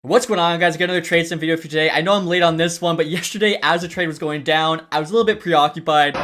What's going on, guys? I got another trade sim video for today. I know I'm late on this one, but yesterday as the trade was going down, I was a little bit preoccupied.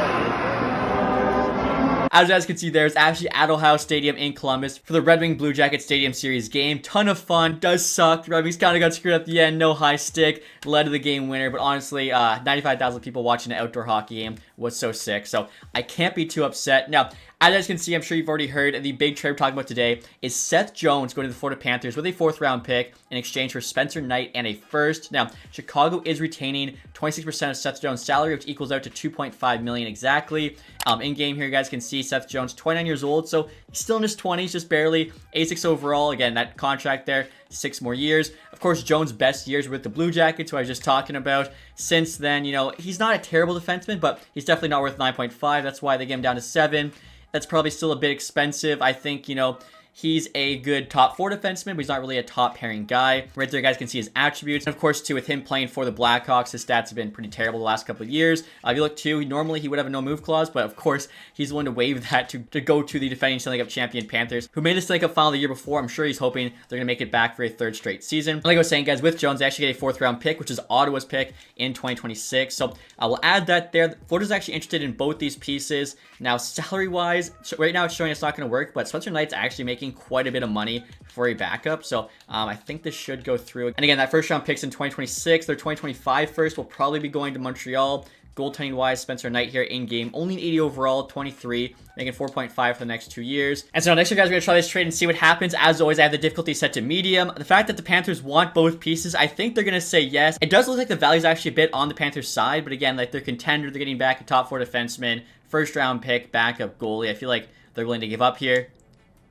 As you guys can see, there's actually at Ohio Stadium in Columbus for the Red Wing Blue Jacket Stadium Series game. Ton of fun. Does suck. The Red Wings kind of got screwed at the end. No high stick. Led to the game winner. But honestly, 95,000 people watching an outdoor hockey game was so sick. So I can't be too upset. Now, as you guys can see, I'm sure you've already heard, the big trade we're talking about today is Seth Jones going to the Florida Panthers with a 4th round pick in exchange for Spencer Knight and a first. Now, Chicago is retaining 26% of Seth Jones' salary, which equals out to $2.5 million exactly. In game here, you guys can see Seth Jones, 29 years old, so he's still in his 20s, just barely. 86 overall. Again, that contract there, 6 more years. Of course, Jones' best years with the Blue Jackets, who I was just talking about. Since then, you know, he's not a terrible defenseman, but he's definitely not worth 9.5. That's why they get him down to 7. That's probably still a bit expensive. I think, you know, he's a good top 4 defenseman, but he's not really a top pairing guy. Right there, you guys can see his attributes. And of course, too, with him playing for the Blackhawks, his stats have been pretty terrible the last couple of years. If you look, too, normally he would have a no-move clause, but of course, he's willing to waive that to go to the defending Stanley Cup champion Panthers, who made the Stanley Cup final the year before. I'm sure he's hoping they're going to make it back for a 3rd straight season. Like I was saying, guys, with Jones, they actually get a 4th round pick, which is Ottawa's pick in 2026. So I will add that there. Florida's actually interested in both these pieces. Now, salary-wise, right now it's showing it's not going to work, but Spencer Knight's actually making quite a bit of money for a backup, so I think this should go through. And again, that 1st round pick's in 2026. Their 2025 first will probably be going to Montreal. Goaltending wise, Spencer Knight here in game, only an 80 overall, 23, making 4.5 for the next 2 years. And so next year, guys, we're gonna try this trade and see what happens. As always, I have the difficulty set to medium. The fact that the Panthers want both pieces, I think they're gonna say yes. It does look like the value's actually a bit on the Panthers side, but again, like, they're contender, they're getting back a top 4 defenseman, 1st round pick, backup goalie. I feel like they're willing to give up here.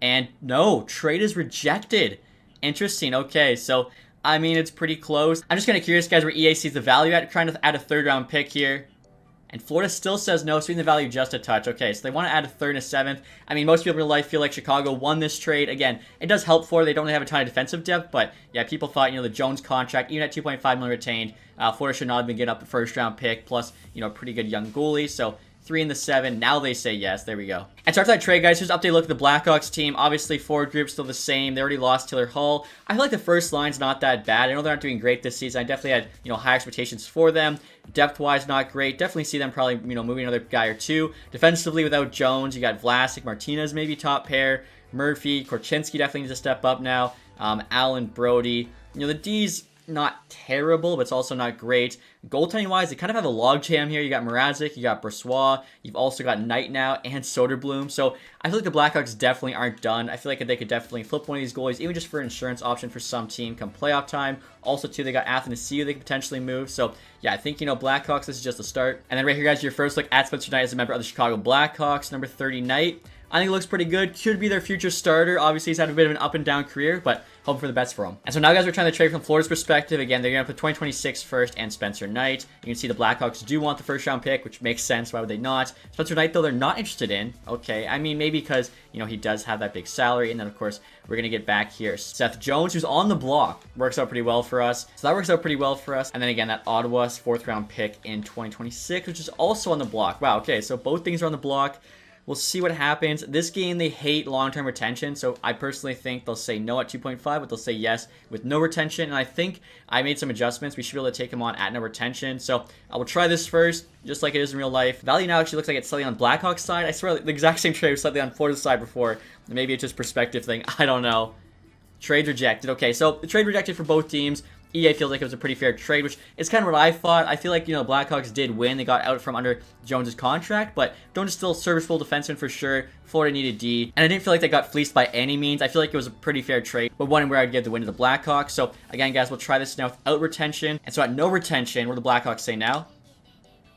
And no, trade is rejected. Interesting. Okay, so I mean, it's pretty close. I'm just kind of curious, guys, where EA sees the value at, trying to add a 3rd round pick here. And Florida still says no, swinging the value just a touch. Okay, so they want to add a 3rd and a 7th. I mean, most people in real life feel like Chicago won this trade. Again, it does help Florida. They don't have a ton of defensive depth, but yeah, people thought, you know, the Jones contract, even at 2.5 million retained, Florida should not have been getting up a 1st round pick, plus, you know, a pretty good young goalie. So 3 and the 7. Now they say yes. There we go. And so after that trade, guys, here's an update look at the Blackhawks team. Obviously, forward group still the same. They already lost Taylor Hall. I feel like the first line's not that bad. I know they're not doing great this season. I definitely had, you know, high expectations for them. Depth-wise, not great. Definitely see them probably, you know, moving another guy or 2. Defensively, without Jones, you got Vlasic, Martinez, maybe top pair. Murphy, Korchinski definitely needs to step up now. Allen, Brody. You know, the D's not terrible, but it's also not great. Goaltending wise, they kind of have a logjam here. You got Mrazek, you got Brossoit, you've also got Knight now, and Soderblom. So I feel like the Blackhawks definitely aren't done. I feel like they could definitely flip one of these goalies, even just for an insurance option for some team come playoff time. Also, too, they got Athanasiou they could potentially move. So yeah, I think, you know, Blackhawks, this is just the start. And then right here, guys, your first look at Spencer Knight as a member of the Chicago Blackhawks, number 30 Knight. I think it looks pretty good. Should be their future starter. Obviously, he's had a bit of an up and down career, but hoping for the best for him. And so now, guys, we're trying to trade from Florida's perspective. Again, they're going to put 2026 first and Spencer Knight. You can see the Blackhawks do want the 1st round pick, which makes sense. Why would they not? Spencer Knight, though, they're not interested in. Okay, I mean, maybe because, you know, he does have that big salary. And then, of course, we're going to get back here Seth Jones, who's on the block. Works out pretty well for us. So that works out pretty well for us. And then, again, that Ottawa's 4th round pick in 2026, which is also on the block. Wow, okay, so both things are on the block. We'll see what happens. This game, they hate long-term retention, so I personally think they'll say no at 2.5, but they'll say yes with no retention. And I think I made some adjustments. We should be able to take him on at no retention. So I will try this first, just like it is in real life. Value now actually looks like it's slightly on Blackhawks side. I swear the exact same trade was slightly on Florida's side before. Maybe it's just perspective thing. I don't know. Trade rejected. Okay, so the trade rejected for both teams. EA feels like it was a pretty fair trade, which is kind of what I thought. I feel like, you know, the Blackhawks did win. They got out from under Jones' contract, but Jones is still serviceable defenseman for sure. Florida needed D, and I didn't feel like they got fleeced by any means. I feel like it was a pretty fair trade, but one where I'd give the win to the Blackhawks. So again, guys, we'll try this now without retention. And so at no retention, what do the Blackhawks say now?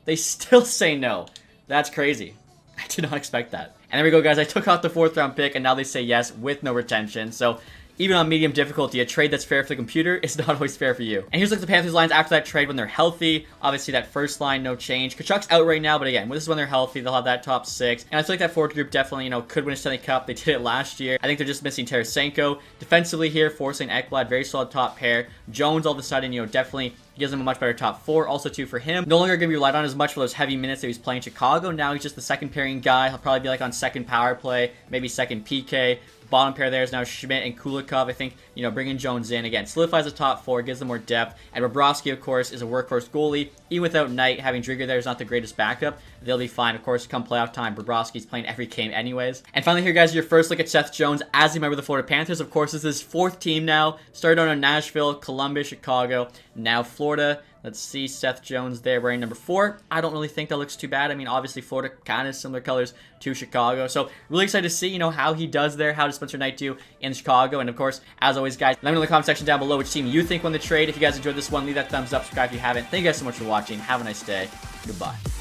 They still say no. That's crazy. I did not expect that. And there we go, guys. I took out the 4th round pick, and now they say yes with no retention. So even on medium difficulty, a trade that's fair for the computer is not always fair for you. And here's like the Panthers lines after that trade when they're healthy. Obviously, that first line, no change. Kachuk's out right now, but again, this is when they're healthy. They'll have that top 6. And I feel like that forward group definitely, you know, could win a Stanley Cup. They did it last year. I think they're just missing Tarasenko. Defensively here, Forsling, Ekblad, very solid top pair. Jones, all of a sudden, you know, definitely gives him a much better top 4. Also 2 for him. No longer going to be relied on as much for those heavy minutes that he's playing Chicago. Now he's just the second pairing guy. He'll probably be like on second power play, maybe second PK. Bottom pair there is now Schmidt and Kulikov. I think, bringing Jones in again solidifies the top 4, gives them more depth. And Bobrovsky, of course, is a workhorse goalie. Even without Knight, having Drieger there is not the greatest backup. They'll be fine. Of course, come playoff time, Bobrovsky's playing every game anyways. And finally here, guys, your first look at Seth Jones as a member of the Florida Panthers. Of course, this is his 4th team now. Started out in Nashville, Columbus, Chicago, now Florida. Let's see, Seth Jones there wearing number 4. I don't really think that looks too bad. I mean, obviously, Florida kind of similar colors to Chicago. So, really excited to see, how he does there. How does Spencer Knight do in Chicago? And, of course, as always, guys, let me know in the comment section down below which team you think won the trade. If you guys enjoyed this one, leave that thumbs up. Subscribe if you haven't. Thank you guys so much for watching. Have a nice day. Goodbye.